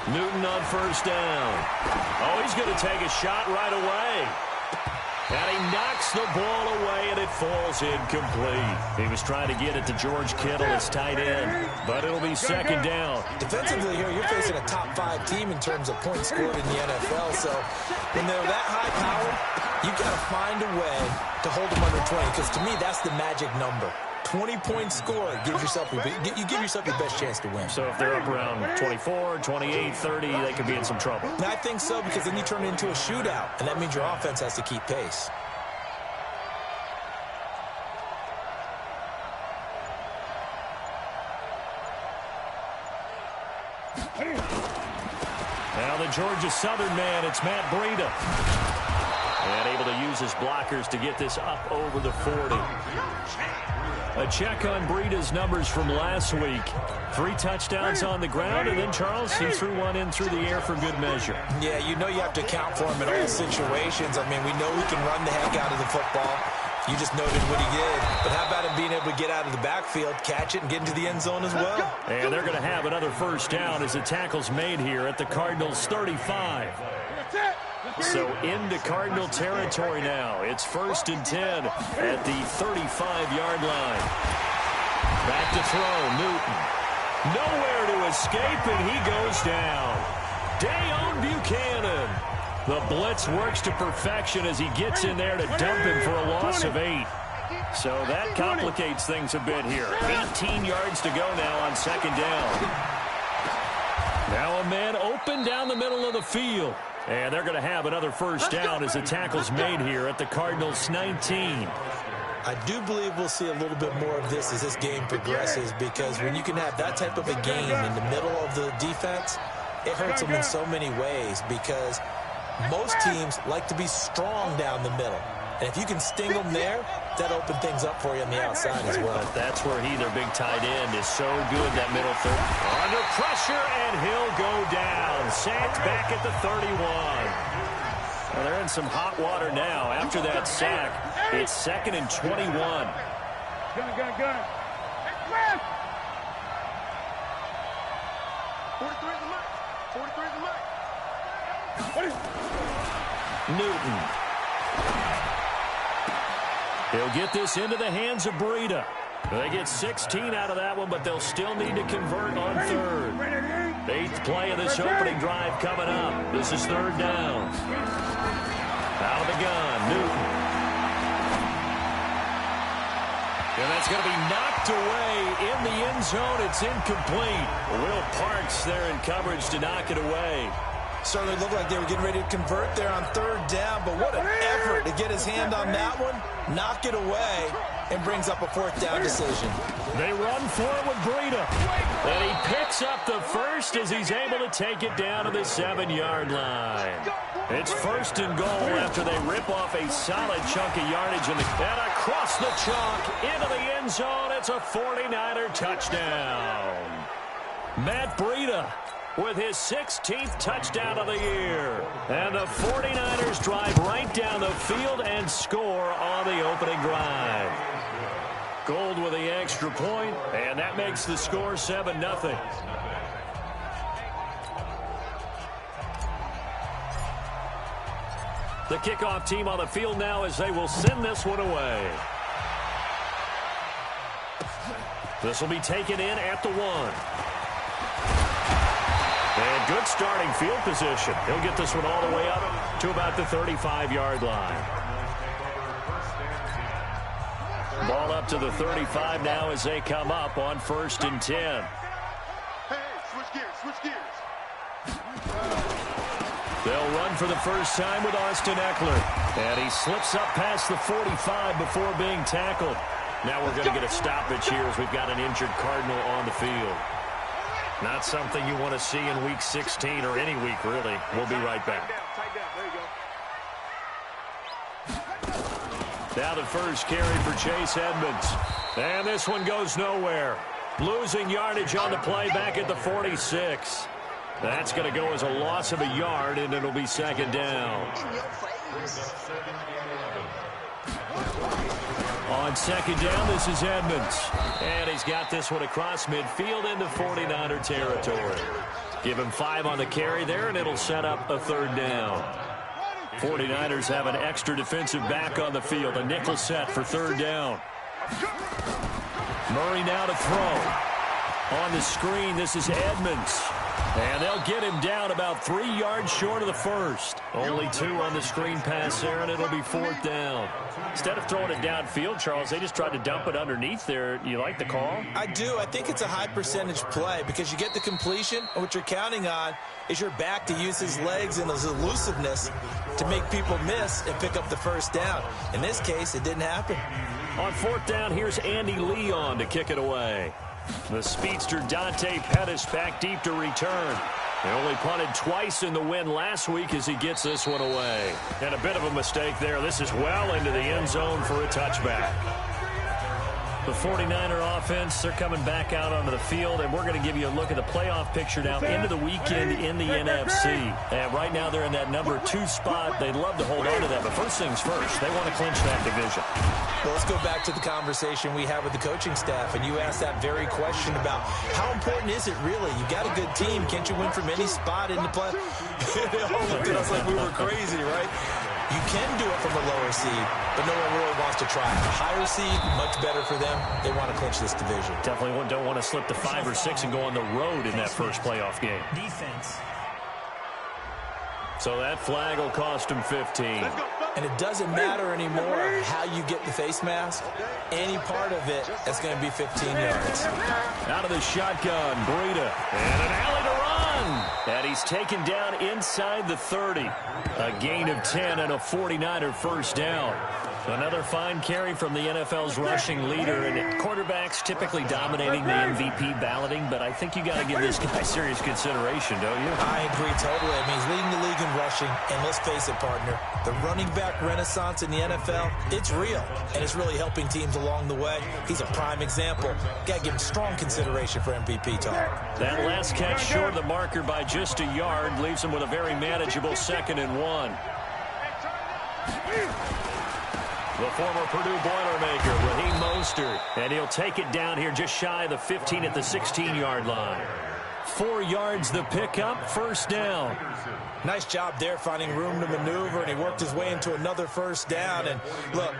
Newton on first down. Oh, he's going to take a shot right away. And he knocks the ball away, and it falls incomplete. He was trying to get it to George Kittle, his tight end, but it'll be second down. Defensively here, you're facing a top-5 team in terms of points scored in the NFL. So when they're that high power, you've got to find a way to hold them under 20, because to me, that's the magic number. 20 points scored, you give yourself your best chance to win. So if they're up around 24, 28, 30, they could be in some trouble. And I think so, because then you turn it into a shootout, and that means your offense has to keep pace. Now the Georgia Southern man, it's Matt Breida. And able to use his blockers to get this up over the 40. A check on Breida's numbers from last week. 3 touchdowns on the ground, and then, Charles, he threw one in through the air for good measure. Yeah, you know you have to account for him in all situations. I mean, we know he can run the heck out of the football. You just noted what he did. But how about him being able to get out of the backfield, catch it, and get into the end zone as well? And they're going to have another first down as the tackle's made here at the Cardinals' 35. So into Cardinal territory now. It's 1st and 10 at the 35-yard line. Back to throw, Newton. Nowhere to escape, and he goes down. Dayon Buchanan. The blitz works to perfection as he gets in there to dump him for a loss of 8. So that complicates things a bit here. 18 yards to go now on second down. Now a man open down the middle of the field. And they're going to have another first down as the tackle's made here at the Cardinals' 19. I do believe we'll see a little bit more of this as this game progresses, because when you can have that type of a game in the middle of the defense, it hurts them in so many ways, because most teams like to be strong down the middle. And if you can sting them there, that opens things up for you on the outside as well. But that's where he, their big tight end, is so good, that middle third. Under pressure, and he'll go down. Sacked back at the 31. Well, they're in some hot water now. After that sack, it's 2nd and 21. Gun. 43 is the mark. 43 is the mark. Newton. He'll get this into the hands of Breida. They get 16 out of that one, but they'll still need to convert on 3rd. 8th play of this opening drive coming up. This is 3rd down. Out of the gun, Newton. And that's going to be knocked away in the end zone. It's incomplete. Will Parks there in coverage to knock it away. Certainly looked like they were getting ready to convert there on 3rd down, but what an effort to get his hand on that one, knock it away, and brings up a 4th down decision. They run for it with Breida, and he picks up the first as he's able to take it down to the 7-yard line. It's 1st and goal after they rip off a solid chunk of yardage, and across the chalk into the end zone. It's a 49er touchdown. Matt Breida with his 16th touchdown of the year. And the 49ers drive right down the field and score on the opening drive. Gold with the extra point, and that makes the score 7-0. The kickoff team on the field now as they will send this one away. This will be taken in at the 1. And good starting field position. He'll get this one all the way up to about the 35-yard line. Ball up to the 35 now as they come up on 1st and 10. Hey, switch gears. They'll run for the first time with Austin Eckler. And he slips up past the 45 before being tackled. Now we're going to get a stoppage here as we've got an injured Cardinal on the field. Not something you want to see in Week 16 or any week, really. We'll be right back. Tight down. There you go. Now the first carry for Chase Edmonds. And this one goes nowhere. Losing yardage on the play back at the 46. That's going to go as a loss of a yard, and it'll be 2nd down. On second down, this is Edmonds. And he's got this one across midfield into 49er territory. Give him 5 on the carry there, and it'll set up a third down. 49ers have an extra defensive back on the field. A nickel set for third down. Murray now to throw. On the screen, this is Edmonds. And they'll get him down about 3 yards short of the first. Only 2 on the screen pass there, and it'll be fourth down. Instead of throwing it downfield, Charles, they just tried to dump it underneath there. You like the call? I do. I think it's a high percentage play because you get the completion, and what you're counting on is your back to use his legs and his elusiveness to make people miss and pick up the first down. In this case, it didn't happen. On fourth down, here's Andy Leon to kick it away. The speedster Dante Pettis back deep to return. They only punted twice in the win last week as he gets this one away. And a bit of a mistake there. This is well into the end zone for a touchback. The 49er offense, they're coming back out onto the field, and we're going to give you a look at the playoff picture now into the weekend in the NFC. And right now they're in that number 2 spot. They'd love to hold on to that, but first things first, they want to clinch that division. Well, let's go back to the conversation we had with the coaching staff, and you asked that very question about how important is it really? You got a good team. Can't you win from any spot in the play? They all looked at us like we were crazy, right? You can do it from a lower seed, but no one really wants to try. A higher seed, much better for them. They want to clinch this division. Definitely don't want to slip to 5 or 6 and go on the road in that first playoff game. Defense. So that flag will cost him 15. And it doesn't matter anymore how you get the face mask. Any part of it is going to be 15 yards. Out of the shotgun, Breida. And an alley to run. And he's taken down inside the 30. A gain of 10 and a 49er first down. Another fine carry from the NFL's rushing leader, and quarterbacks typically dominating the MVP balloting, but I think you got to give this guy serious consideration, don't you? I agree totally. I mean, he's leading the league in rushing, and let's face it, partner, the running back renaissance in the NFL, it's real, and it's really helping teams along the way. He's a prime example. Got to give him strong consideration for MVP talk. That last catch short of the marker by just a yard leaves him with a very manageable 2nd and 1. The former Purdue Boilermaker, Raheem Mostert, and he'll take it down here just shy of the 15 at the 16-yard line. 4 yards the pickup, first down. Nice job there finding room to maneuver, and he worked his way into another first down. And look,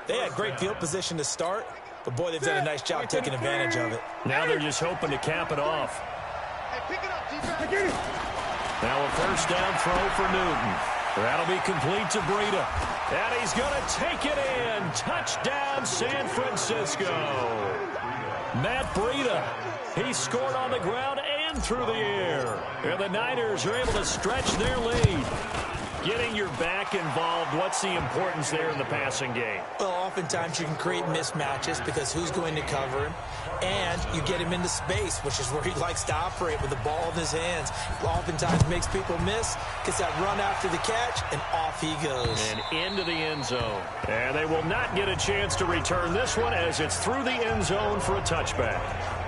they had great field position to start, but boy, they've done a nice job taking advantage of it. Now they're just hoping to cap it off. Now a first down throw for Newton. That'll be complete to Breida. And he's going to take it in. Touchdown, San Francisco. Matt Breida. He scored on the ground and through the air. And the Niners are able to stretch their lead. Getting your back involved, what's the importance there in the passing game? Well, oftentimes you can create mismatches because who's going to cover him? And you get him into space, which is where he likes to operate with the ball in his hands. Oftentimes makes people miss, gets that run after the catch, and off he goes. And into the end zone. And they will not get a chance to return this one as it's through the end zone for a touchback.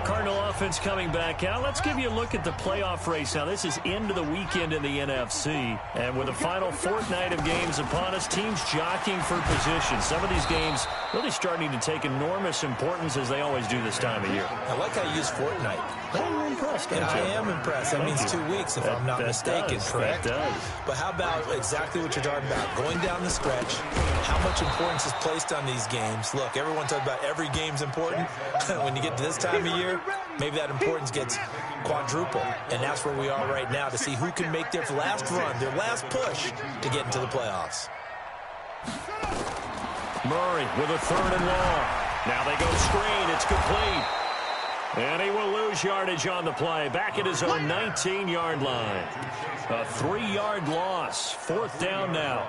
Cardinal offense coming back out. Let's give you a look at the playoff race now. This is into the weekend in the NFC. And with the final fortnight of games upon us, teams jockeying for position. Some of these games really starting to take enormous importance as they always do this time of year. I like how you use fortnight. I'm impressed, And I am impressed. That means 2 weeks, if I'm not mistaken, correct? That does. But how about exactly what you're talking about? Going down the stretch, how much importance is placed on these games? Look, everyone talks about every game's important. When you get to this time of year, maybe that importance gets quadrupled. And that's where we are right now to see who can make their last run, their last push to get into the playoffs. Murray with a 3rd and long. Now they go screen. It's complete. And he will lose yardage on the play. Back at his own 19-yard line. A 3-yard loss. 4th down now.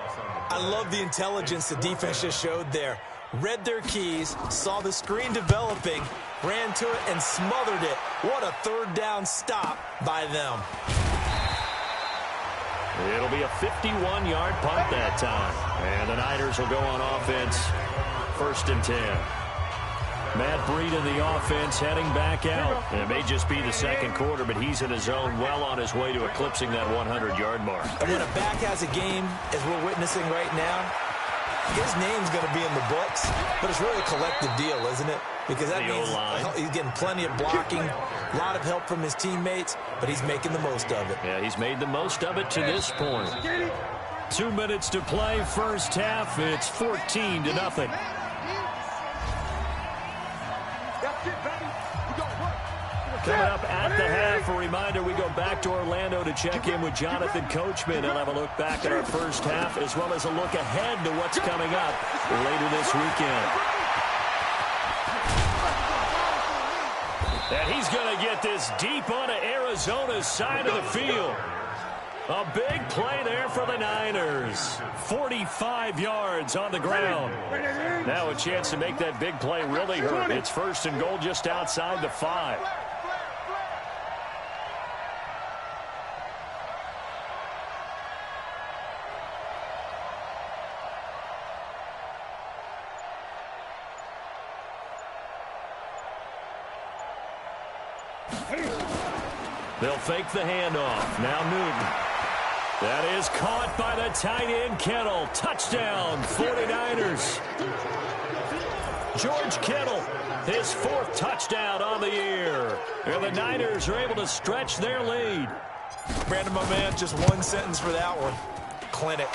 I love the intelligence the defense just showed there. Read their keys, saw the screen developing, ran to it, and smothered it. What a 3rd down stop by them. It'll be a 51-yard punt that time. And the Niners will go on offense. 1st and 10. Matt Breida, the offense, heading back out. It may just be the second quarter, but he's in his zone, well on his way to eclipsing that 100-yard mark. And when a back has a game, as we're witnessing right now, His name's going to be in the books, but it's really a collective deal, isn't it? Because that means he's getting plenty of blocking, a lot of help from his teammates, but he's making the most of it. Yeah, he's made the most of it to this point. 2 minutes to play, first half. It's 14-0. Coming up at the half, a reminder, we go back to Orlando to check in with Jonathan Coachman. He'll have a look back at our first half as well as a look ahead to what's coming up later this weekend. And he's going to get this deep onto Arizona's side of the field. A big play there for the Niners. 45 yards on the ground. Now a chance to make that big play really hurt. It's first and goal just outside the 5. They'll fake the handoff. Now Newton. That is caught by the tight end, Kittle. Touchdown, 49ers. George Kittle, his 4th touchdown on the year. And the Niners are able to stretch their lead. Brandon, my man, just one sentence for that one. Clinic.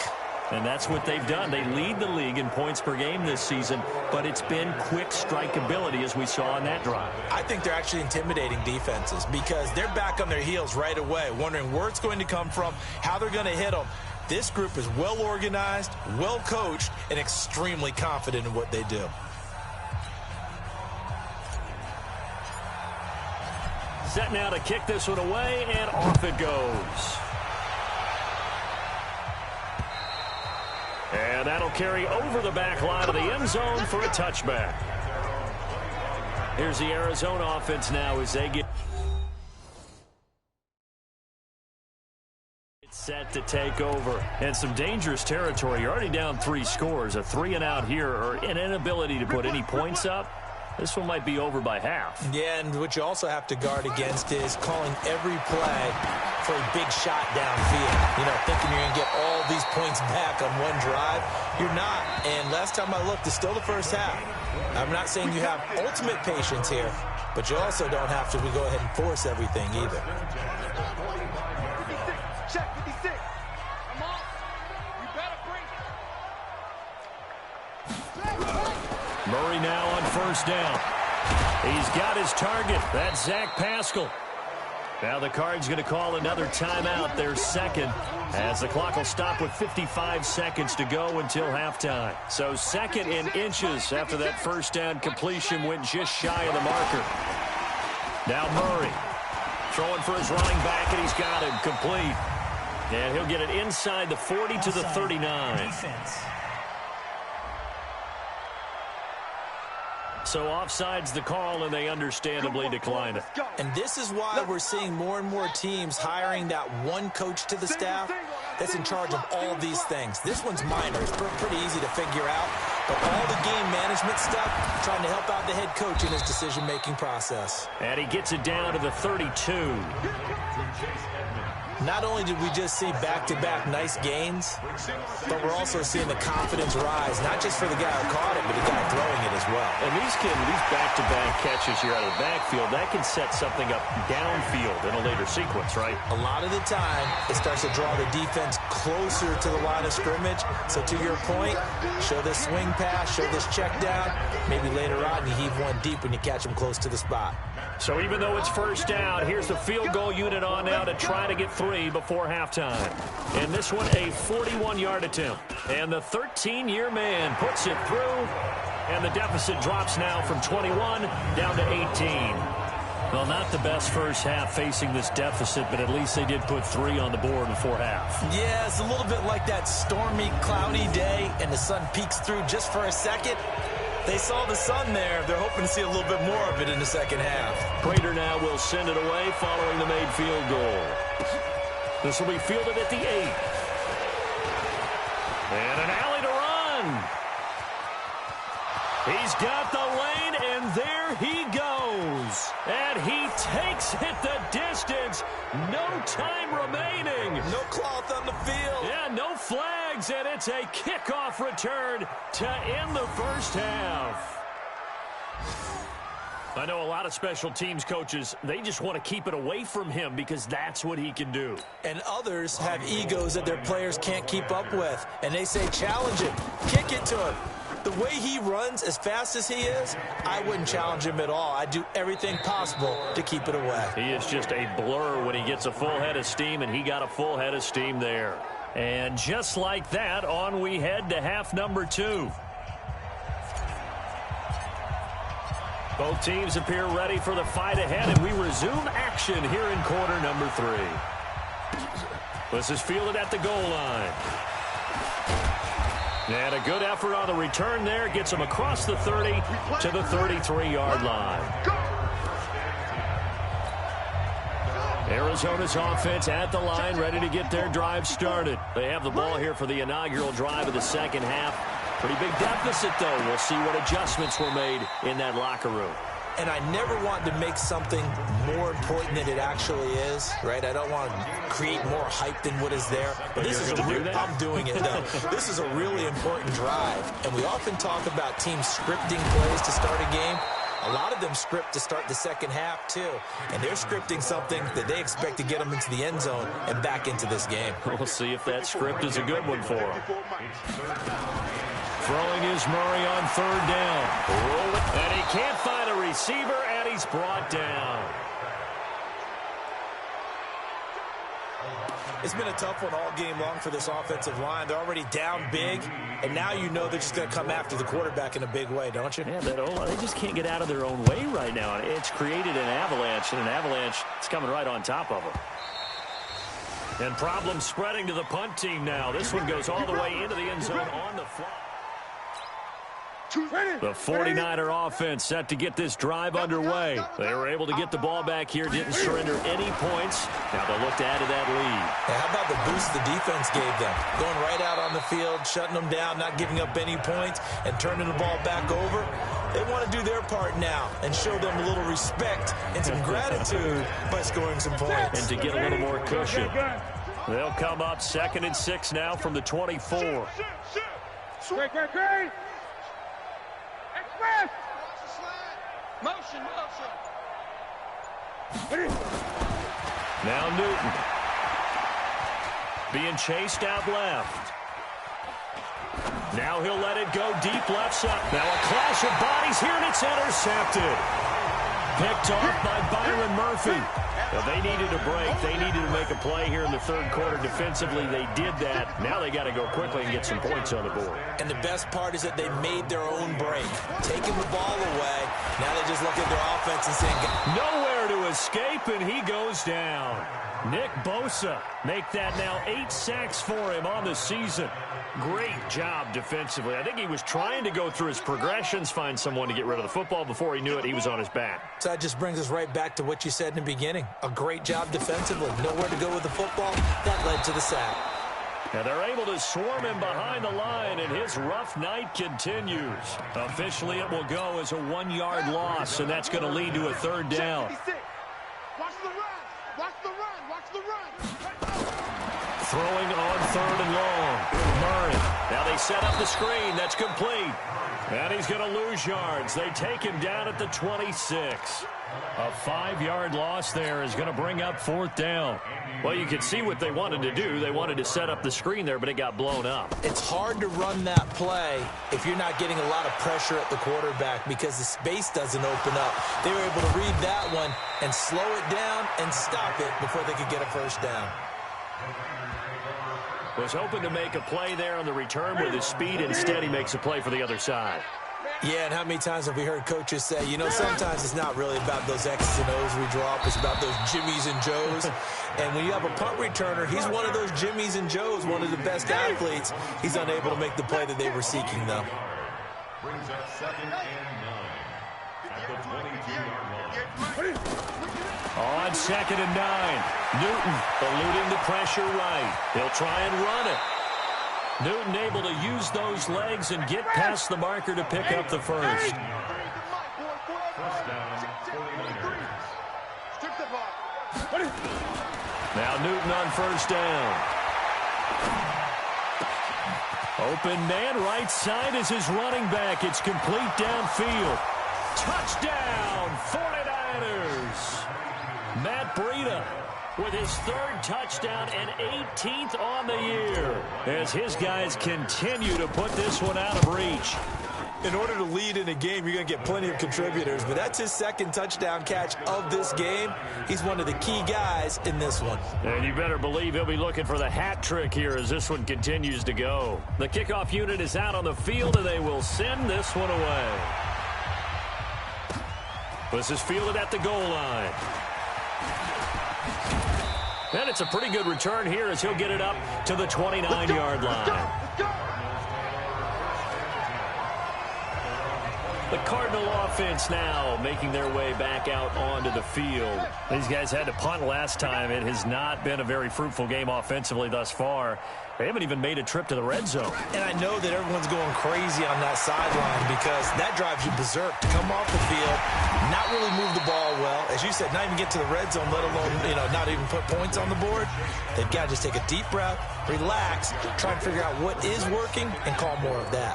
And that's what they've done. They lead the league in points per game this season, but it's been quick strikeability as we saw in that drive. I think they're actually intimidating defenses because they're back on their heels right away, wondering where it's going to come from, how they're going to hit them. This group is well organized, well coached, and extremely confident in what they do. Set now to kick this one away, and off it goes. And that'll carry over the back line of the end zone for a touchback. Here's the Arizona offense now as they get set to take over. And some dangerous territory. You're already down 3 scores. A 3-and-out here, or an inability to put any points up. This one might be over by half. Yeah, and what you also have to guard against is calling every play for a big shot downfield. You know, thinking you're going to get all these points back on one drive. You're not. And last time I looked, it's still the first half. I'm not saying you have ultimate patience here, but you also don't have to go ahead and force everything either. Check 56. Come on. You better bring. Murray now on first down. He's got his target. That's Zach Pascal. Now the Cards going to call another timeout, their second, as the clock will stop with 55 seconds to go until halftime. So second in inches after that first down completion went just shy of the marker. Now Murray throwing for his running back, and he's got him complete. And he'll get it inside the 40 to the 39. Defense. So offside's the call, and they understandably decline it. And this is why we're seeing more and more teams hiring that one coach to the staff that's in charge of all of these things. This one's minor. It's pretty easy to figure out. But all the game management stuff, trying to help out the head coach in his decision-making process. And he gets it down to the 32. Not only did we just see back-to-back nice gains, but we're also seeing the confidence rise, not just for the guy who caught it, but the guy throwing it as well. And these back-to-back catches here out of the backfield, that can set something up downfield in a later sequence, right? A lot of the time, it starts to draw the defense closer to the line of scrimmage. So to your point, show this swing pass, show this check down. Maybe later on, you heave one deep when you catch them close to the spot. So even though it's first down, here's the field goal unit on now to try to get 3 before halftime. And this one, a 41-yard attempt. And the 13-year man puts it through, and the deficit drops now from 21 down to 18. Well, not the best first half facing this deficit, but at least they did put 3 on the board before half. Yeah, it's a little bit like that stormy, cloudy day, and the sun peeks through just for a second. They saw the sun there. They're hoping to see a little bit more of it in the second half. Prater now will send it away following the made field goal. This will be fielded at the 8. And an alley to run. He's got the lane, and there he goes. And he takes it the distance. No time remaining. No cloth on the field. Yeah, no flag. legs, and it's a kickoff return to end the first half. I know a lot of special teams coaches, they just want to keep it away from him because that's what he can do. And others have egos that their players can't keep up with. And they say, challenge him, kick it to him. The way he runs as fast as he is, I wouldn't challenge him at all. I'd do everything possible to keep it away. He is just a blur when he gets a full head of steam, and he got a full head of steam there. And just like that, on we head to half number 2. Both teams appear ready for the fight ahead, and we resume action here in quarter number 3. This is fielded at the goal line. And a good effort on the return there. Gets him across the 30 to the 33-yard line. Arizona's offense at the line, ready to get their drive started. They have the ball here for the inaugural drive of the second half. Pretty big deficit, though. We'll see what adjustments were made in that locker room. And I never want to make something more important than it actually is, right? I don't want to create more hype than what is there. But this is I'm doing it, though. This is a really important drive. And we often talk about teams scripting plays to start a game. A lot of them script to start the second half, too. And they're scripting something that they expect to get them into the end zone and back into this game. We'll see if that script is a good one for them. Throwing is Murray on third down. And he can't find a receiver, and he's brought down. It's been a tough one all game long for this offensive line. They're already down big, and now you know they're just going to come after the quarterback in a big way, don't you? Yeah, they just can't get out of their own way right now. It's created an avalanche, and an avalanche is coming right on top of them. And problems spreading to the punt team now. This one goes all the way into the end zone on the fly. The 49er offense set to get this drive underway. They were able to get the ball back here, didn't surrender any points. Now they'll look to add to that lead. Hey, how about the boost the defense gave them? Going right out on the field, shutting them down, not giving up any points, and turning the ball back over. They want to do their part now and show them a little respect and some gratitude by scoring some points. And to get a little more cushion. They'll come up 2nd and 6 now from the 24. Great. Express. Motion. Now Newton. Being chased out left. Now he'll let it go deep left side. Now a clash of bodies here, and it's intercepted. Picked off by Byron Murphy. Well, they needed a break. They needed to make a play here in the third quarter. Defensively, they did that. Now they got to go quickly and get some points on the board. And the best part is that they made their own break. Taking the ball away. Now they just look at their offense and saying, nowhere to escape, and he goes down. Nick Bosa make that now 8 sacks for him on the season. Great job defensively. I think he was trying to go through his progressions, find someone to get rid of the football. Before he knew it, he was on his back. So that just brings us right back to what you said in the beginning. A great job defensively. Nowhere to go with the football. That led to the sack. Now they're able to swarm him behind the line, and his rough night continues. Officially, it will go as a 1-yard loss, and that's going to lead to a third down. Watch the run. Throwing on 3rd and long. Murray. Now they set up the screen. That's complete. And he's going to lose yards. They take him down at the 26. A 5-yard loss there is going to bring up 4th down. Well, you can see what they wanted to do. They wanted to set up the screen there, but it got blown up. It's hard to run that play if you're not getting a lot of pressure at the quarterback because the space doesn't open up. They were able to read that one and slow it down and stop it before they could get a first down. Was hoping to make a play there on the return with his speed. Instead, he makes a play for the other side. Yeah, and how many times have we heard coaches say, you know, sometimes it's not really about those X's and O's we draw up. It's about those Jimmies and Joes. And when you have a punt returner, he's one of those Jimmies and Joes, one of the best athletes. He's unable to make the play that they were seeking, though. Brings up 2nd and 9 at the 22-yard line. On 2nd and 9, Newton eluding the pressure right. He'll try and run it. Newton able to use those legs and get past the marker to pick up the first. First down, 49ers. Now Newton on 1st down. Open man, right side is his running back. It's complete downfield. Touchdown, 49ers. Matt Breida with his third touchdown and 18th on the year as his guys continue to put this one out of reach. In order to lead in a game, you're going to get plenty of contributors, but that's his second touchdown catch of this game. He's one of the key guys in this one. And you better believe he'll be looking for the hat trick here as this one continues to go. The kickoff unit is out on the field, and they will send this one away. This is fielded at the goal line. And it's a pretty good return here as he'll get it up to the 29-yard line. The Cardinal offense now making their way back out onto the field. These guys had to punt last time. It has not been a very fruitful game offensively thus far. They haven't even made a trip to the red zone. And I know that everyone's going crazy on that sideline because that drives you berserk to come off the field, not really move the ball well. As you said, not even get to the red zone, let alone, not even put points on the board. They've got to just take a deep breath, relax, try and figure out what is working, and call more of that.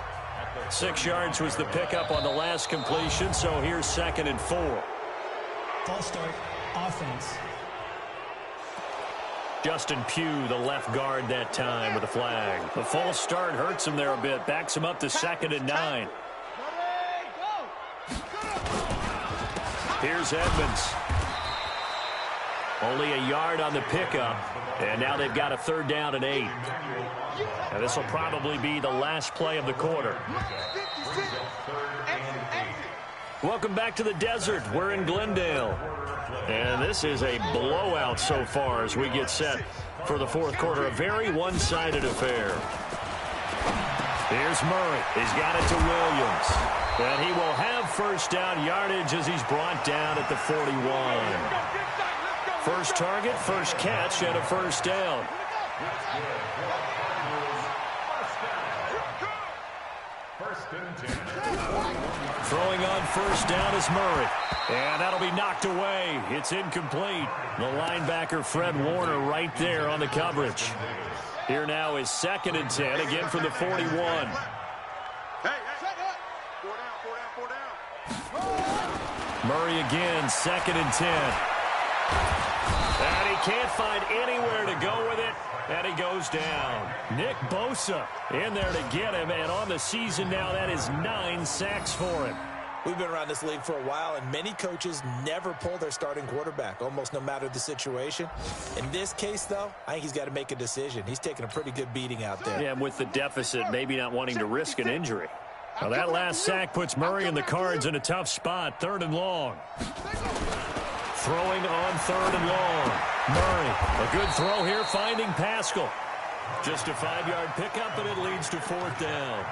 6 yards was the pickup on the last completion, so here's 2nd and 4. False start, offense. Justin Pugh, the left guard that time with a flag. The false start hurts him there a bit, backs him up to 2nd and 9. Here's Edmonds. Only a yard on the pickup, and now they've got a 3rd down and 8. And this will probably be the last play of the quarter. Welcome back to the desert. We're in Glendale. And this is a blowout so far as we get set for the 4th quarter. A very one-sided affair. Here's Murray. He's got it to Williams. And he will have 1st down yardage as he's brought down at the 41. First target, first catch, and a 1st down. Throwing on 1st down is Murray. And that'll be knocked away. It's incomplete. The linebacker, Fred Warner, right there on the coverage. Here now is 2nd and 10, again from the 41. Murray again, 2nd and 10. And he can't find anywhere to go with it. And he goes down. Nick Bosa in there to get him. And on the season now, that is 9 sacks for him. We've been around this league for a while, and many coaches never pull their starting quarterback, almost no matter the situation. In this case, though, I think he's got to make a decision. He's taking a pretty good beating out there. Yeah, and with the deficit, maybe not wanting to risk an injury. Now, that last sack puts Murray and the Cards in a tough spot, 3rd and long. Throwing on 3rd and long. Murray, a good throw here, finding Pascal. Just a 5-yard pickup, but it leads to 4th down.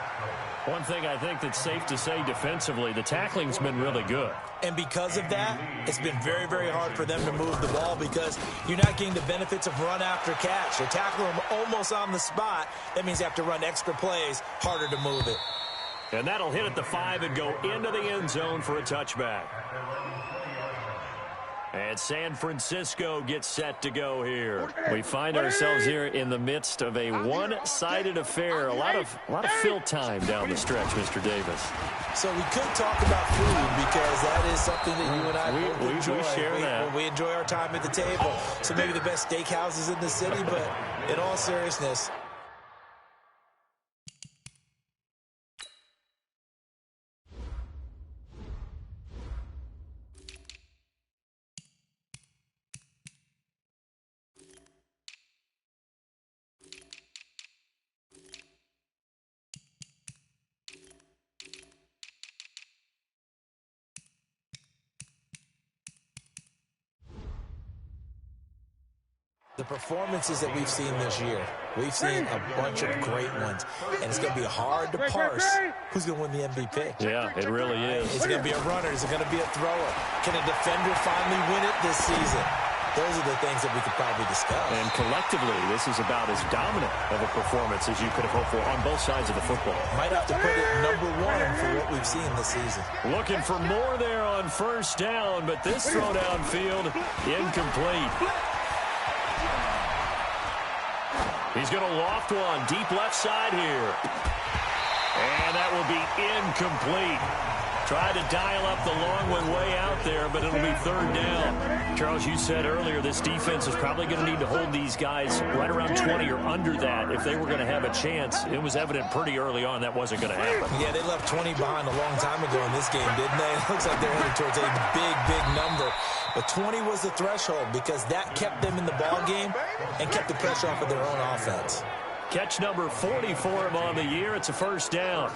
One thing I think that's safe to say defensively, the tackling's been really good. And because of that, it's been very, very hard for them to move the ball because you're not getting the benefits of run after catch. They tackle them almost on the spot. That means you have to run extra plays, harder to move it. And that'll hit at the 5 and go into the end zone for a touchback. And San Francisco gets set to go here. We find ourselves here in the midst of a one-sided affair. A lot of fill time down the stretch, Mr. Davis. So we could talk about food because that is something that you and I we enjoy. We share that. We enjoy our time at the table. So maybe the best steakhouses in the city, but in all seriousness, the performances that we've seen this year, we've seen a bunch of great ones, and it's going to be hard to parse who's going to win the MVP. Yeah, it really is. Is it going to be a runner? Is it going to be a thrower? Can a defender finally win it this season? Those are the things that we could probably discuss. And collectively, this is about as dominant of a performance as you could have hoped for on both sides of the football. Might have to put it number 1 for what we've seen this season. Looking for more there on 1st down, but this throw downfield incomplete. He's going to loft one deep left side here. And that will be incomplete. Tried to dial up the long one way out there, but it'll be third down. Charles, you said earlier this defense is probably going to need to hold these guys right around 20 or under that if they were going to have a chance. It was evident pretty early on that wasn't going to happen. Yeah, they left 20 behind a long time ago in this game, didn't they? It looks like they're headed towards a big, big number. But 20 was the threshold because that kept them in the ball game and kept the pressure off of their own offense. Catch number 40 for him on the year. It's a first down.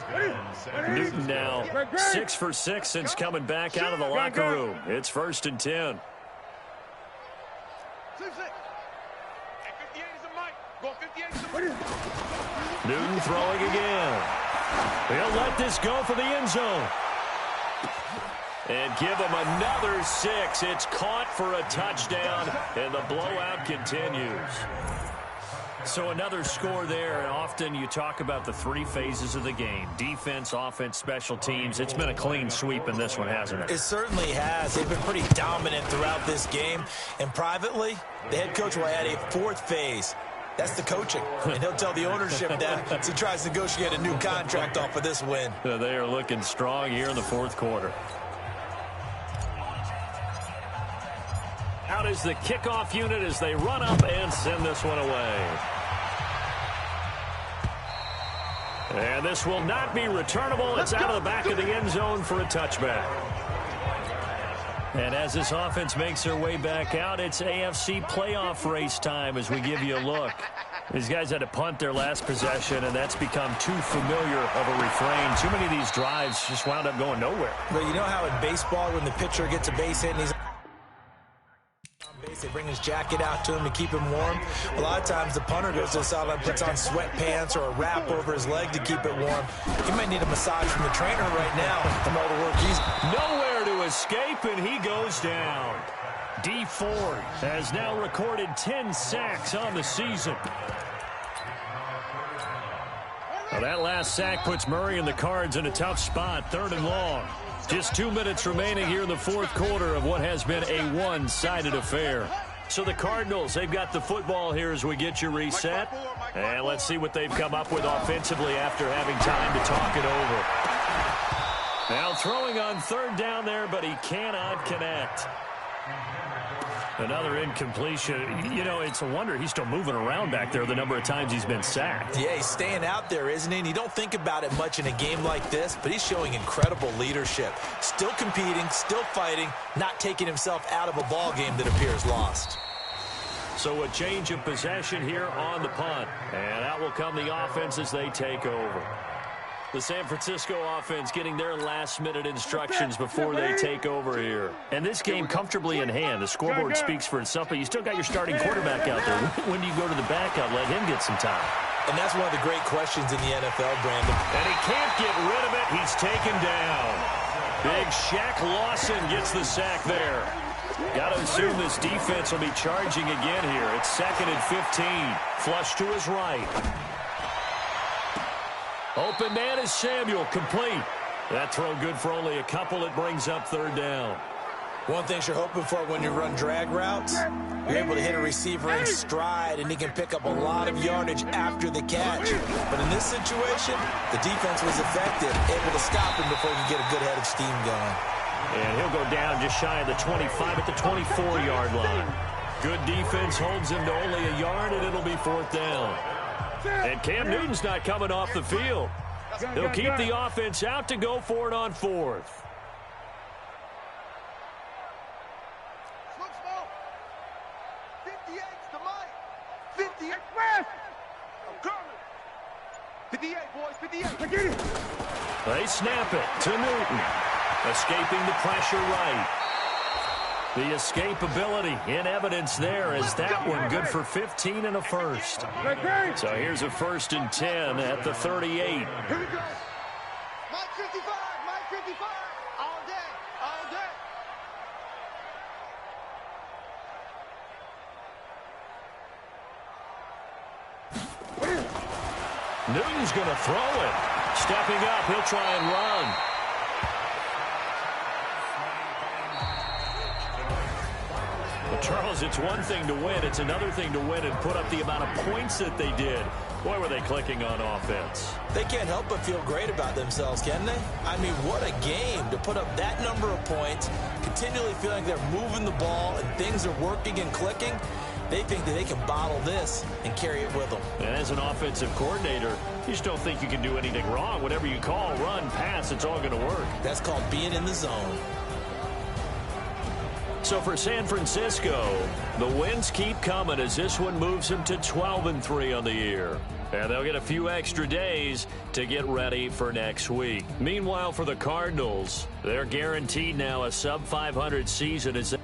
Newton now 6 for 6 since coming back out of the locker room. It's 1st and 10. Newton throwing again. He'll let this go for the end zone. And give him another 6. It's caught for a touchdown, and the blowout continues. So another score there, and often you talk about the three phases of the game. Defense, offense, special teams. It's been a clean sweep in this one, hasn't it? It certainly has. They've been pretty dominant throughout this game. And privately, the head coach will add a 4th phase. That's the coaching. And he'll tell the ownership that as he tries to negotiate a new contract off of this win. They are looking strong here in the 4th quarter. Out is the kickoff unit as they run up and send this one away. And this will not be returnable. It's out of the back of the end zone for a touchback. And as this offense makes their way back out, it's AFC playoff race time as we give you a look. These guys had to punt their last possession, and that's become too familiar of a refrain. Too many of these drives just wound up going nowhere. But you know how in baseball when the pitcher gets a base hit and he's they bring his jacket out to him to keep him warm. A lot of times the punter goes to the sideline, puts on sweatpants or a wrap over his leg to keep it warm. He might need a massage from the trainer right now from all the work he's... Nowhere to escape, and he goes down. D Ford has now recorded 10 sacks on the season. Now that last sack puts Murray and the Cards in a tough spot, 3rd and long. Just 2 minutes remaining here in the 4th quarter of what has been a one-sided affair. So the Cardinals, they've got the football here as we get you reset. And let's see what they've come up with offensively after having time to talk it over. Now throwing on 3rd down there, but he cannot connect. Another incompletion. You know, it's a wonder he's still moving around back there the number of times he's been sacked. Yeah, he's staying out there, isn't he? And you don't think about it much in a game like this, but he's showing incredible leadership. Still competing, still fighting, not taking himself out of a ball game that appears lost. So a change of possession here on the punt. And out will come the offense as they take over. The San Francisco offense getting their last-minute instructions before they take over here. And this game comfortably in hand. The scoreboard speaks for itself, but you still got your starting quarterback out there. When do you go to the backup? Let him get some time. And that's one of the great questions in the NFL, Brandon. And he can't get rid of it. He's taken down. Big Shaq Lawson gets the sack there. Got to assume this defense will be charging again here. It's 2nd and 15. Flush to his right. Open man is Samuel, complete. That throw good for only a couple. It brings up 3rd down. One thing you're hoping for when you run drag routes, you're able to hit a receiver in stride, and he can pick up a lot of yardage after the catch. But in this situation, the defense was effective, able to stop him before he could get a good head of steam going. And he'll go down just shy of the 25 at the 24-yard line. Good defense holds him to only a yard, and it'll be 4th down. And Cam Newton's not coming off the field. They'll keep the offense out to go for it on 4th. Look small. 58 to Mike. 58. I'm coming. 58, boys. 58. I get it. They snap it to Newton. Escaping the pressure right. The escapability in evidence there as that one good for 15 and a first. So here's a 1st and 10 at the 38. Here we go. Mike 55. Mike 55. All day. All day. Newton's going to throw it. Stepping up, he'll try and run. Well, Charles, it's one thing to win. It's another thing to win and put up the amount of points that they did. Boy, were they clicking on offense. They can't help but feel great about themselves, can they? I mean, what a game to put up that number of points, continually feeling like they're moving the ball and things are working and clicking. They think that they can bottle this and carry it with them. And as an offensive coordinator, you just don't think you can do anything wrong. Whatever you call, run, pass, it's all going to work. That's called being in the zone. So for San Francisco, the wins keep coming as this one moves them to 12-3 on the year. And they'll get a few extra days to get ready for next week. Meanwhile, for the Cardinals, they're guaranteed now a sub-500 season as they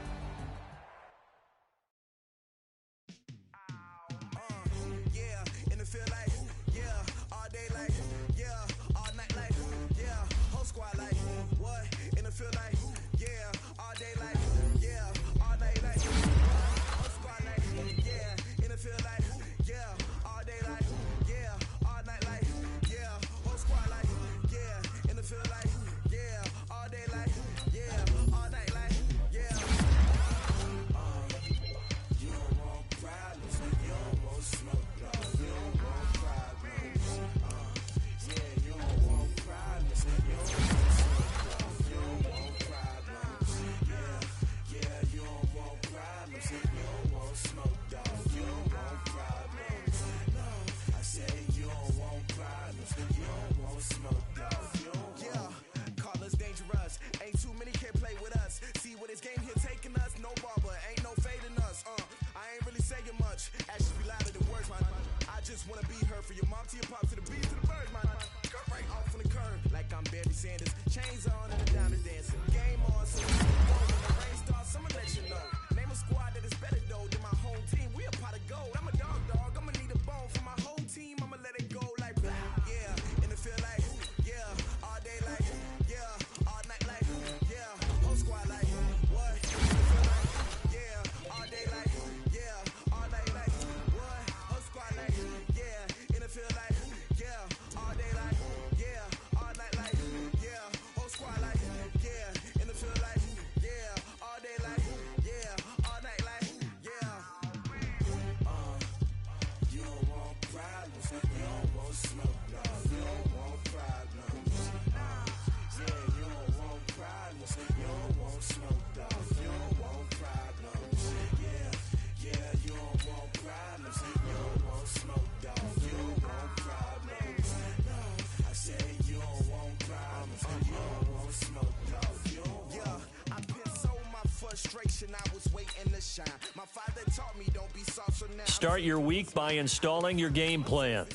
start your week by installing your game plan.